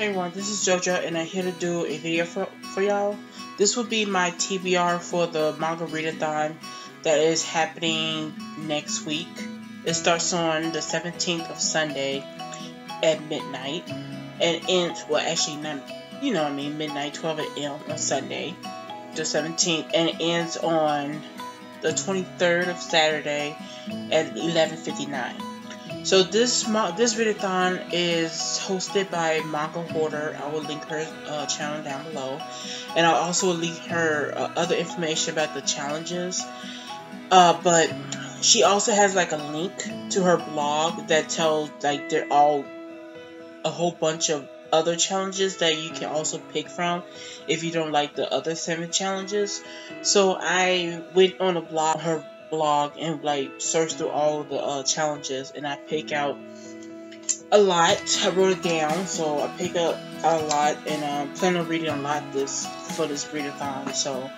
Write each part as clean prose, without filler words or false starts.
Hey everyone, this is JoJo and I'm here to do a video for y'all. This will be my TBR for the Manga Readathon that is happening next week. It starts on the 17th of Sunday at midnight and ends, well actually not, midnight, 12 a.m. on Sunday, the 17th, and it ends on the 23rd of Saturday at 11:59. So this readathon is hosted by Manga Hoarder. I will link her channel down below, and I'll also link her other information about the challenges. But she also has like a link to her blog that tells like they're all a whole bunch of other challenges that you can also pick from if you don't like the other 7 challenges. So I went on her blog and like search through all of the challenges, and I pick out a lot. I wrote it down, so I pick up a lot, and plan on reading a lot for this readathon. So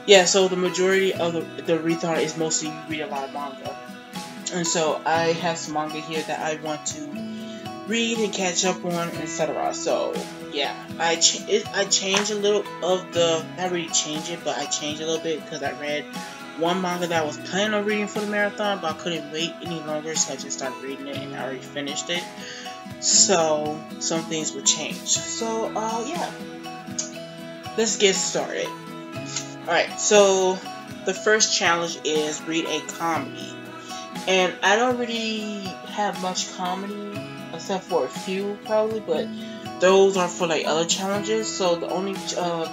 yeah, so the majority of the readathon is mostly read a lot of manga, and so I have some manga here that I want to read and catch up on, etc. So yeah, I changed a little of not really change it, but I changed a little bit because I read one manga that I was planning on reading for the marathon, but I couldn't wait any longer, so I just started reading it, and I already finished it. So some things will change. So yeah, let's get started. Alright, so the first challenge is read a comedy, and I don't really have much comedy except for a few probably, but those are for like other challenges. So the only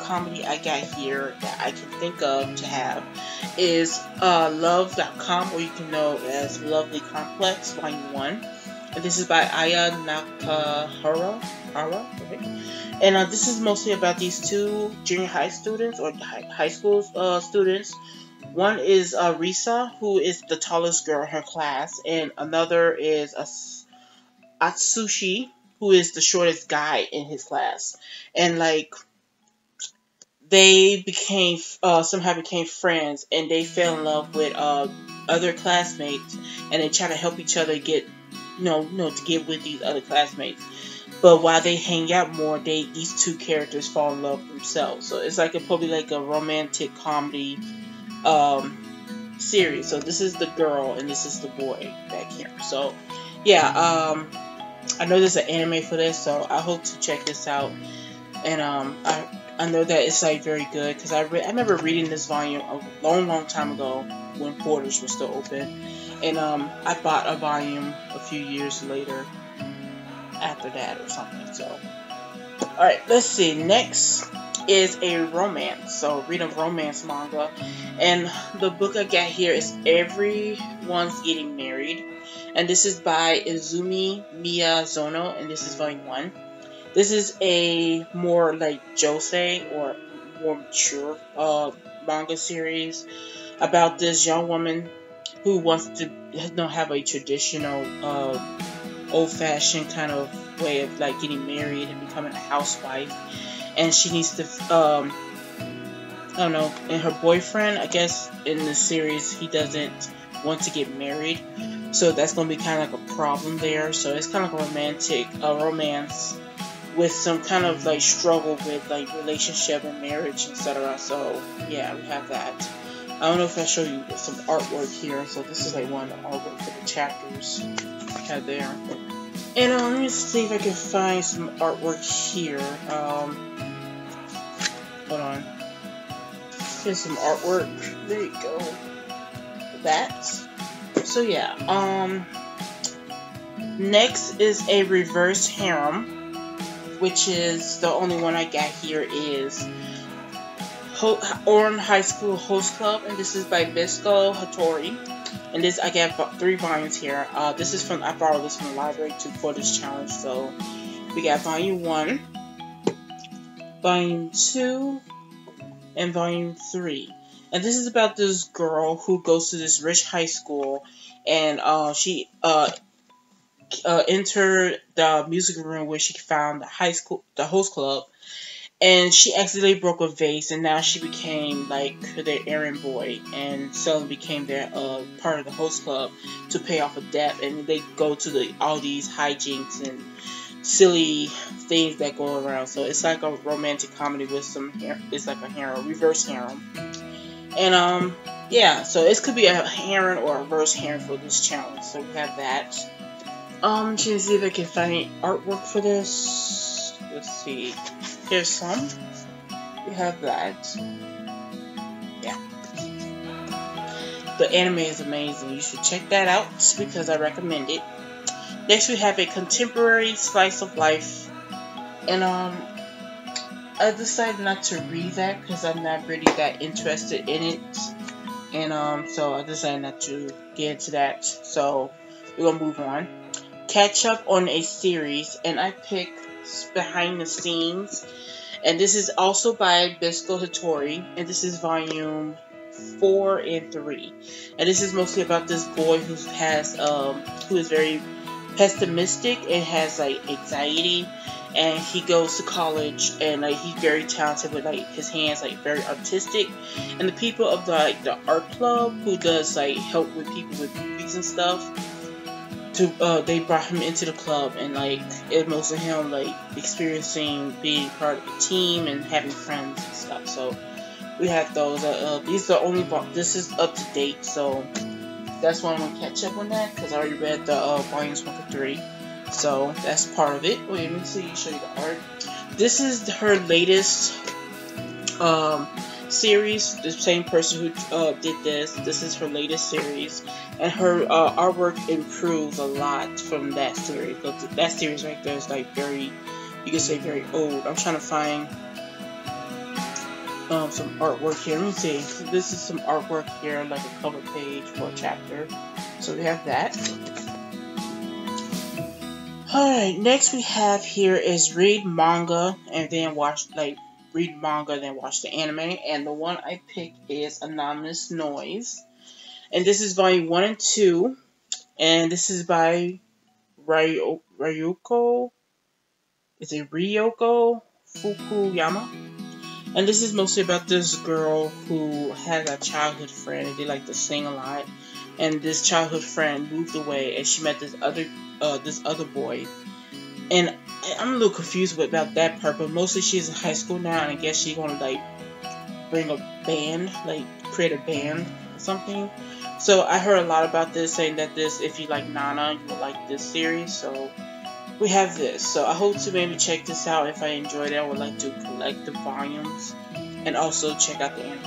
comedy I got here that I can think of to have is love.com, or you can know it as Lovely Complex Volume 1, and this is by Aya Nakahara, and this is mostly about these 2 junior high students, or high school students. One is Risa, who is the tallest girl in her class, and another is Atsushi, who is the shortest guy in his class. And like they somehow became friends, and they fell in love with other classmates, and they try to help each other get to get with these other classmates. But while they hang out more, these 2 characters fall in love themselves. So it's like probably like a romantic comedy series. So this is the girl and this is the boy back here. So yeah, I know there's an anime for this, so I hope to check this out. And I know that it's like very good, because I remember reading this volume a long time ago when Borders were still open, and I bought a volume a few years later after that or something. So alright, let's see. Next is a romance. So read a romance manga, and the book I got here is Everyone's Getting Married, and this is by Izumi Miyazono, and this is volume 1. This is a more like josei, or more mature manga series about this young woman who wants to have a traditional old-fashioned kind of way of like getting married and becoming a housewife, and she needs to I don't know, and her boyfriend, I guess in the series, he doesn't want to get married, so that's gonna be kind of like a problem there. So it's kind of like a romance with some kind of like struggle with like relationship and marriage, etc. So yeah, we have that. I don't know if I show you some artwork here. So this is like one of the artwork for the chapters I have there. And let me see if I can find some artwork here. Hold on. Here's some artwork. There you go. That. So yeah. Next is a reverse harem, which is the only one I got here is Oran High School Host Club, and this is by Bisco Hattori. And this, I got 3 volumes here. I borrowed this from the library for this challenge. So we got volume 1, volume 2, and volume 3. And this is about this girl who goes to this rich high school, and she entered the music room where she found the host club, and she accidentally broke a vase, and now she became like their errand boy, and so became their part of the host club to pay off a debt. And they go to all these hijinks and silly things that go around. So it's like a romantic comedy with some it's like a harem, reverse harem. And yeah, so it could be a harem or a reverse harem for this challenge. So we have that. Trying to see if I can find any artwork for this. Let's see. Here's some. We have that. Yeah. The anime is amazing. You should check that out because I recommend it. Next we have a contemporary slice of life. And I decided not to read that because I'm not really that interested in it. And so I decided not to get into that. So we're gonna move on. Catch up on a series, and I picked Behind the Scenes. And this is also by Bisco Hattori, and this is volume 4 and 3. And this is mostly about this boy who is very pessimistic and has like anxiety, and he goes to college, and like he's very talented with like his hands, like very artistic. And the people of the art club who does like help with people with movies and stuff, they brought him into the club, and like it most of him like experiencing being part of a team and having friends and stuff. So we have those. These are only this is up to date, so that's why I'm gonna catch up on that because I already read the volumes 1 to 3. So that's part of it. Wait, let me see. Show you the art. This is her latest series. The same person who did this. This is her latest series, and her artwork improves a lot from that series. But that series right there is like very, you can say very old. I'm trying to find some artwork here. Let me see. This is some artwork here, like a cover page for a chapter. So we have that. Alright, next we have here is read manga and then watch the anime. And the one I picked is Anonymous Noise. And this is volume 1 and 2. And this is by Ryuko. Is it Ryoko Fukuyama? And this is mostly about this girl who had a childhood friend, and they like to sing a lot. And this childhood friend moved away, and she met this other boy. And I'm a little confused about that part, but mostly she's in high school now, and I guess she's gonna like bring a band, like create a band or something. So I heard a lot about this, saying that if you like Nana, you will like this series. So we have this. So I hope to maybe check this out. If I enjoyed it, I would like to collect the volumes and also check out the anime.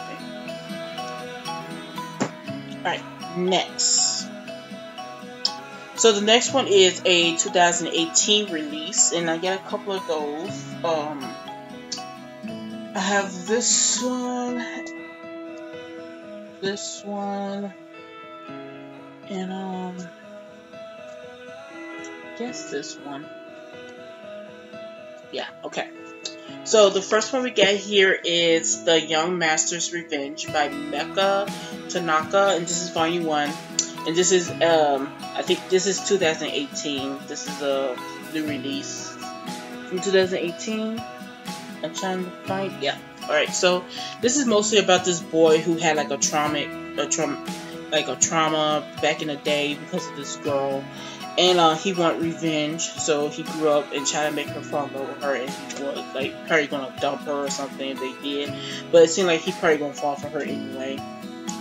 Alright, next. So the next one is a 2018 release, and I got a couple of those. I have this one, and I guess this one. Yeah, okay. So the first one we get here is The Young Master's Revenge by Meka Tanaka, and this is volume 1. And this is, I think this is 2018. This is a new release from 2018. I'm trying to find, yeah. Alright, so this is mostly about this boy who had like a trauma back in the day because of this girl. And he wanted revenge, so he grew up and tried to make her fall in love with her, and he was like probably gonna dump her or something if they did. But it seemed like he probably gonna fall for her anyway.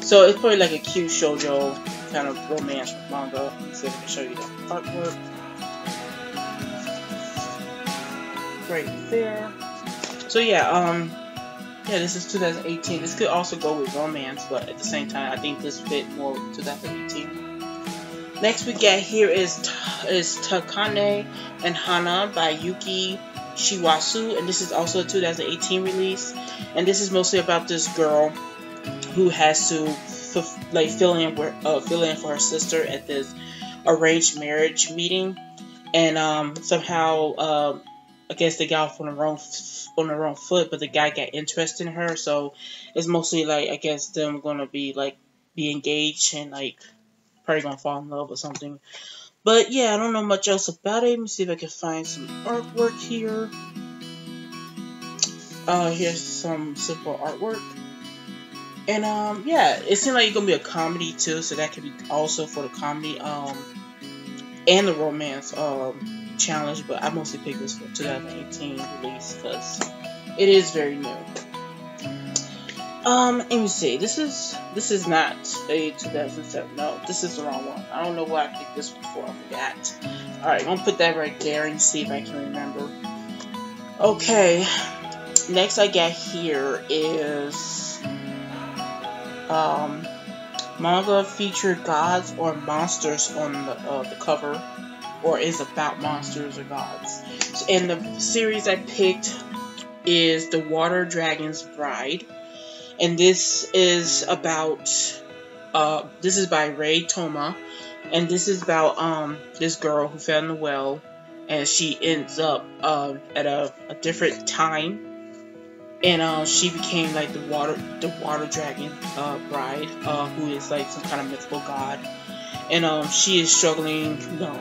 So it's probably like a cute shoujo kind of romance manga. Let's see if I can show you the artwork. Right there. So yeah, this is 2018. This could also go with romance, but at the same time, I think this fit more with 2018. Next we get here is Takane and Hana by Yuki Shiwasu, and this is also a 2018 release. And this is mostly about this girl who has to fill in for her sister at this arranged marriage meeting, and somehow I guess they got off on the wrong foot, but the guy got interested in her, so it's mostly like I guess them gonna be engaged and like probably gonna fall in love or something. But yeah, I don't know much else about it. Let me see if I can find some artwork here. Here's some simple artwork. And yeah, it seems like it's gonna be a comedy too, so that could be also for the comedy and the romance challenge, but I mostly picked this for 2018 release because it is very new. Let me see. This is not a 2007. No, this is the wrong one. I don't know why I picked this one for. I forgot. Alright, I'm gonna put that right there and see if I can remember. Okay. Next I got here is manga feature gods or monsters on the cover, or is about monsters or gods. And the series I picked is The Water Dragon's Bride. And this is about, this is by Ray Toma, and this is about, this girl who fell in the well, and she ends up, at a different time, and, she became, like, the water dragon, bride, who is, like, some kind of mythical god, and, she is struggling, you know,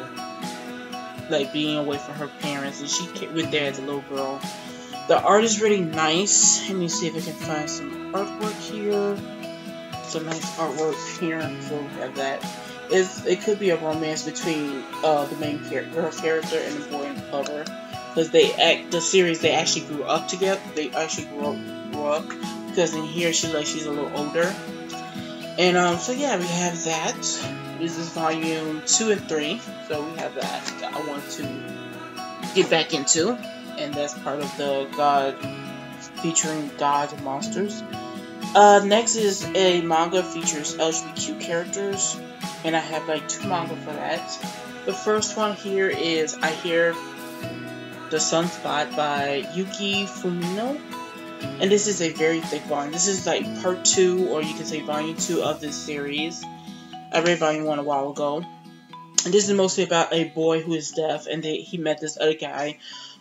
like, being away from her parents, and she went there as a little girl. The art is really nice. Let me see if I can find some artwork here. Some nice artwork here. So we have that. It could be a romance between the main girl character and the boy in the cover, because the series they actually grew up together. They actually grew up because in here she's a little older. And so yeah, we have that. This is volume 2 and 3. So we have that I want to get back into. And that's part of the God featuring gods and monsters. Next is a manga features LGBTQ characters, and I have like 2 manga for that. The first one here is I Hear the Sunspot by Yuki Fumino, and this is a very thick volume. This is like part 2, or you can say volume 2 of this series. I read volume 1 a while ago, and this is mostly about a boy who is deaf, and he met this other guy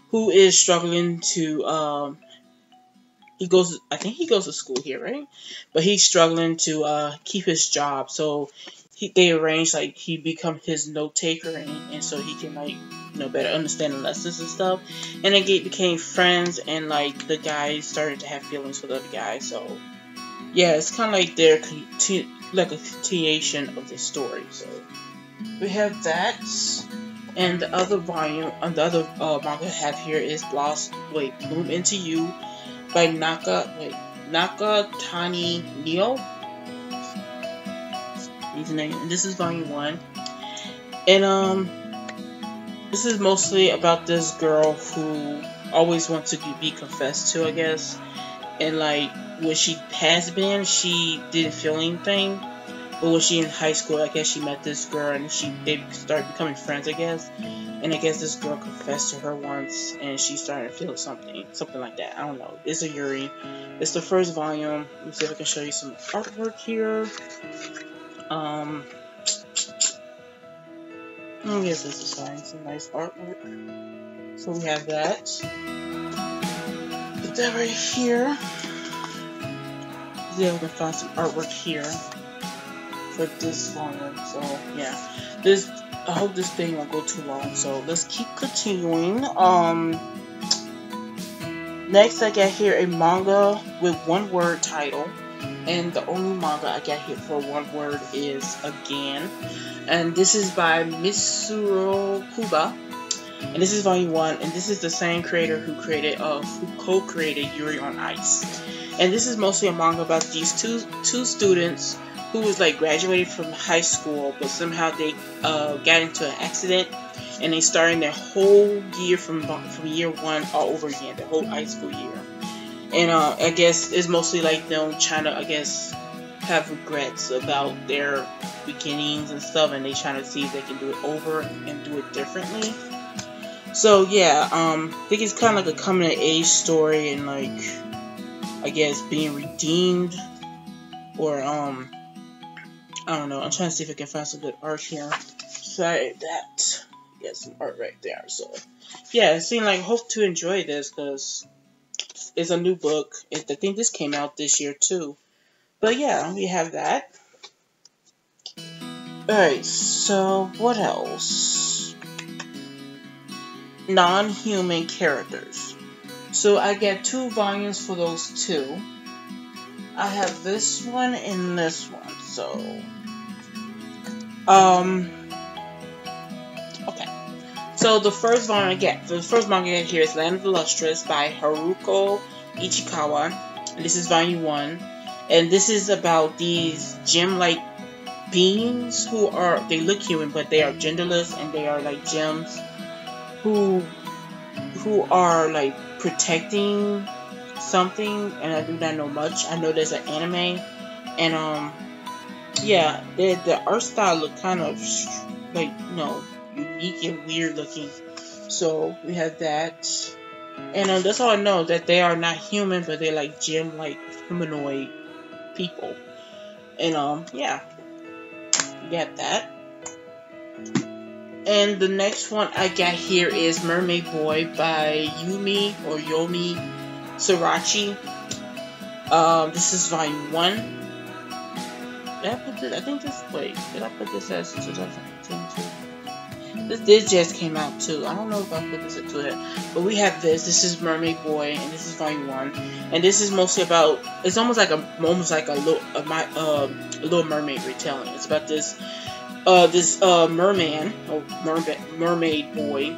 who is struggling to, I think he goes to school here, right? But he's struggling to, keep his job, so they arrange, like, he become his note taker, and so he can, like, you know, better understand the lessons and stuff, and they became friends, and, like, the guy started to have feelings for the other guy, so, yeah, it's kind of like their, like, a continuation of the story, so, we have that. And the other volume, the other manga I have here is Bloom Into You by Nakatani Neo. And this is volume 1. And this is mostly about this girl who always wants to be confessed to, I guess. And like when she has been, she didn't feel anything. But when she in high school, I guess she met this girl, and they started becoming friends, I guess. And I guess this girl confessed to her once, and she started to feel something like that. I don't know. It's a Yuri. It's the first volume. Let me see if I can show you some artwork here. Yes, this is fine. Some nice artwork. So we have that. Put that right here. Yeah, we can find some artwork here for this volume. So yeah, I hope this thing won't go too long. So let's keep continuing. Next I got here a manga with 1-word title, and the only manga I got here for 1 word is Again, and this is by Mitsuru Kuba, and this is volume 1, and this is the same creator who co-created Yuri on Ice. And this is mostly a manga about these two students who was like graduated from high school, but somehow they got into an accident, and they started their whole year from year 1 all over again, the whole high school year. And I guess it's mostly like them trying to, I guess, have regrets about their beginnings and stuff, and they trying to see if they can do it over and do it differently. So yeah, I think it's kind of like a coming of age story, and like, I guess being redeemed, or I don't know. I'm trying to see if I can find some good art here. Sorry, that. Yeah, some art right there. So, yeah, it seemed like, hope to enjoy this, because it's a new book. I think this came out this year, too. But, yeah, we have that. Alright, so, what else? Non-human characters. So, I get 2 volumes for those 2. I have this one and this one, so So the first manga I get here is Land of the Lustrous by Haruko Ichikawa. And this is volume 1. And this is about these gem-like beings who they look human, but they are genderless, and they are like gems who are like protecting something, and I do not know much. I know there's an anime, and yeah, the art style look kind of like, you know, unique and weird looking. So we have that, and that's all I know, that they are not human, but they're like gem like humanoid people. And yeah, we got that. And the next one I got here is Mermaid Boy by Yomi Sirachi. This is volume 1. Did I put this? I think this. Wait, did I put this as 2018 too? This just came out too. I don't know if I put this into it, but we have this. This is Mermaid Boy, and this is volume 1. And this is mostly about. It's almost like a Little Mermaid retelling. It's about this mermaid boy,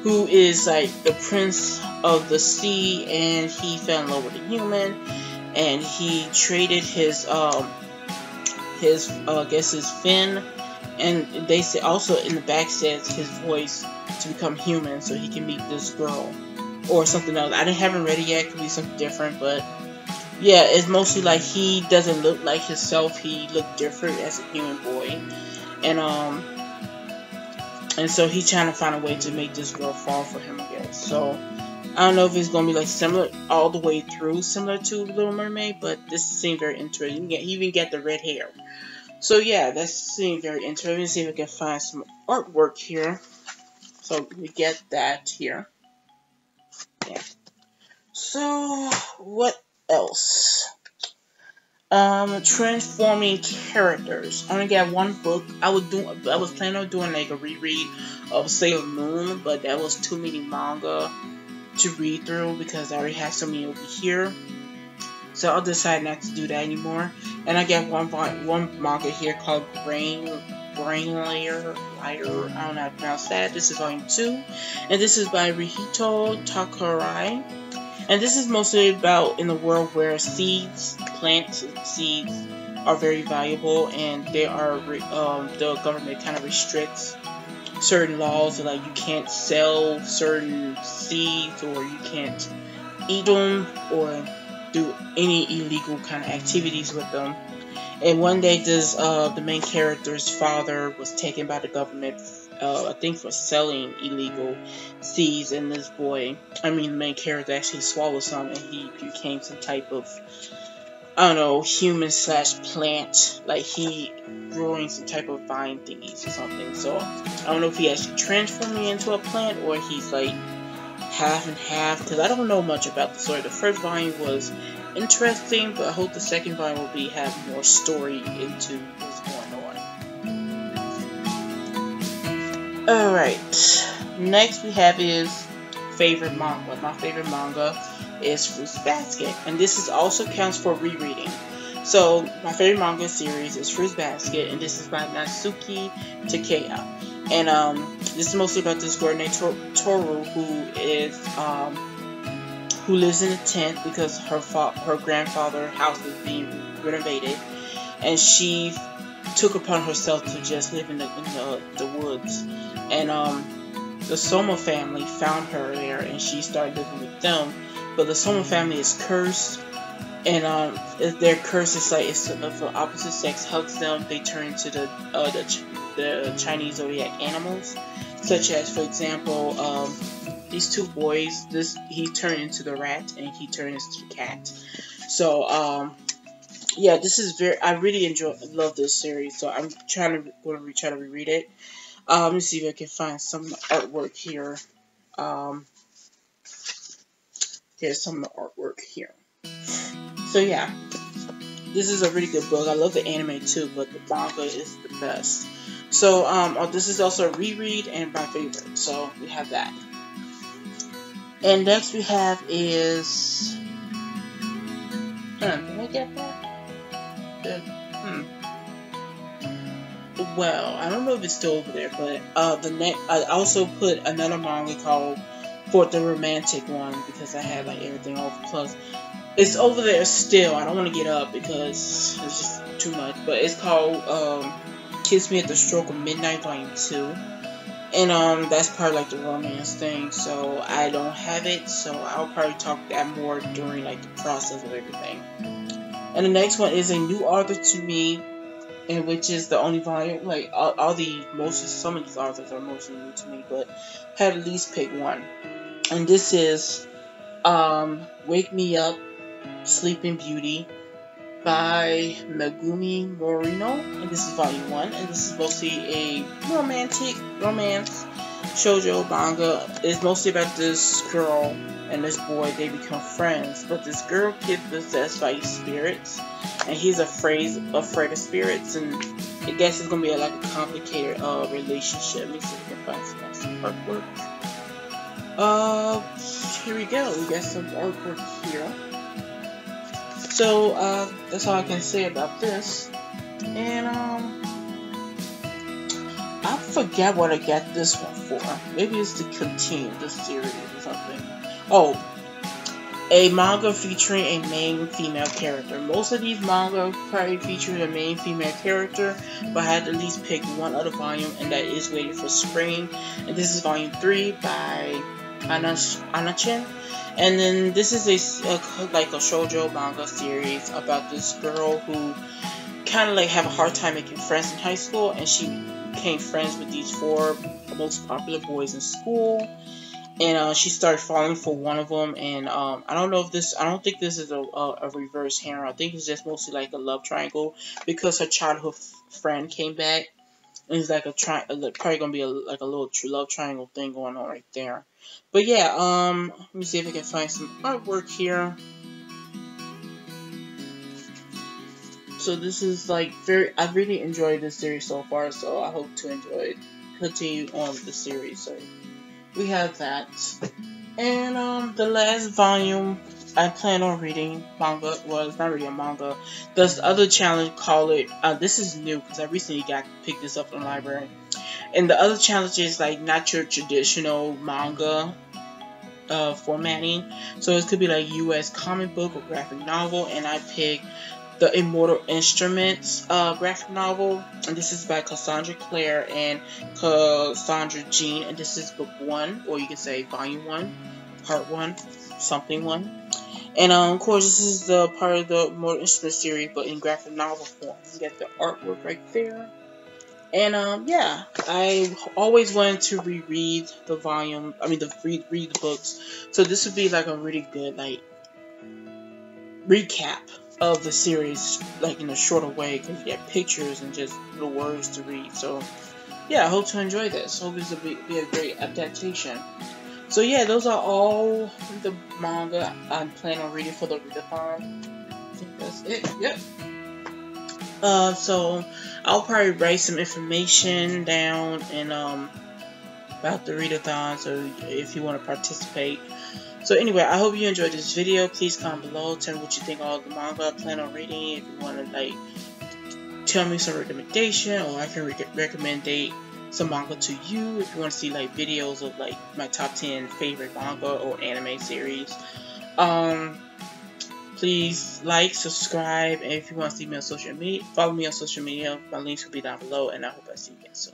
who is like the prince of the sea, and he fell in love with a human, and he traded his fin, and they say also in the back says his voice to become human so he can meet this girl or something else. I haven't read it yet. It could be something different, but yeah, it's mostly like he doesn't look like himself. He looked different as a human boy. And so he's trying to find a way to make this girl fall for him, I guess. So I don't know if it's gonna be like similar all the way through, similar to Little Mermaid, but this seemed very interesting. You even get the red hair. So yeah, that seemed very interesting. Let me see if I can find some artwork here. So we get that here. Yeah. So what else? Transforming characters. I only got one book. I was planning on doing like a reread of Sailor Moon, but that was too many manga to read through because I already have so many over here. So I'll decide not to do that anymore. And I got one manga here called Brain Layer. I don't know how to pronounce that. This is volume 2, and this is by Rihito Takurai. And this is mostly about in the world where plants and seeds are very valuable, and they are the government kind of restricts certain laws, like you can't sell certain seeds, or you can't eat them, or do any illegal kind of activities with them. And one day, the main character's father was taken by the government, I think for selling illegal seeds, and the main character actually swallowed some, and he became some type of, I don't know, human / plant, like he growing some type of vine thingies or something. So I don't know if he actually transformed me into a plant, or he's like half and half, because I don't know much about the story. The first volume was interesting, but I hope the second volume will have more story into what's going on. Alright, next we have is favorite manga. My favorite manga is Fruits Basket, and this is also counts for rereading. So my favorite manga series is Fruits Basket, and this is by Natsuki Takaya. And this is mostly about this girl named Toru, who lives in a tent because her grandfather's house is being renovated, and she took upon herself to just live in the woods. And the Soma family found her there, and she started living with them. But the Soma family is cursed, and their curse is like if the opposite sex hugs them, they turn into the Chinese zodiac animals, such as, for example, these two boys. He turned into the rat, and he turned into the cat. So yeah, this is I really love this series. So I'm try to reread it. Let me see if I can find some artwork here. Here's some of the artwork here. So yeah, this is a really good book. I love the anime too, but the manga is the best. So this is also a reread and my favorite. So we have that. And next we have is can I get that? well. I don't know if it's still over there, but I also put another manga called For the Romantic One because I had like everything over. Plus, it's over there still. I don't want to get up because it's just too much. But it's called Kiss Me at the Stroke of Midnight Volume 2. And that's part of like the romance thing, so I don't have it, so I'll probably talk that more during like the process of everything. And the next one is a new author to me, and which is the only volume, like some of these authors are mostly new to me, but had at least pick one. And this is Wake Me Up, Sleeping Beauty by Megumi Morino, and this is volume 1, and this is mostly a romantic romance shoujo manga. It's mostly about this girl and this boy. They become friends, but this girl gets possessed by spirits, and he's afraid of spirits, and I guess it's gonna be like a complicated relationship. Let me see if I can find some artwork. Here we go. We got some artwork here. So, that's all I can say about this. And, I forget what I got this one for. Maybe it's to continue the series or something. Oh, a manga featuring a main female character. Most of these manga probably feature a main female character, but I had to at least pick one other volume, and that is Waiting for Spring. And this is volume 3 by Anachin. And then this is like a shoujo manga series about this girl who kind of like have a hard time making friends in high school, and she became friends with these 4 most popular boys in school, and she started falling for one of them. And I don't think this is a reverse harem. I think it's just mostly like a love triangle because her childhood friend came back, and it's like probably gonna be like a little love triangle thing going on right there. But yeah, let me see if I can find some artwork here. So this is like I really enjoyed this series so far, so I hope to continue on with the series. So we have that. And the last volume I plan on reading manga. Well, it's not really a manga. There's the other challenge, call it. This is new because I recently picked this up from the library. And the other challenge is like not your traditional manga formatting. So it could be like U.S. comic book or graphic novel. And I picked the Immortal Instruments graphic novel. And this is by Cassandra Clare and Cassandra Jean. And this is book 1, or you can say volume 1, part 1, something 1. And of course, this is the part of the Immortal Instruments series, but in graphic novel form. You get the artwork right there. And yeah, I always wanted to reread the volume. I mean, read the books. So this would be like a really good like recap of the series, like in a shorter way, because you get pictures and just little words to read. So yeah, I hope to enjoy this. Hope this will be a great adaptation. So yeah, those are all the manga I'm planning on reading for the readathon. I think that's it. Yep. So I'll probably write some information down and about the readathon, so if you want to participate. So anyway, I hope you enjoyed this video. Please comment below, tell me what you think of all the manga I plan on reading. If you want to like tell me some recommendation, or I can recommend some manga to you. If you want to see like videos of like my top 10 favorite manga or anime series. Please like, subscribe, and if you want to see me on social media, follow me on social media. My links will be down below, and I hope I see you again soon.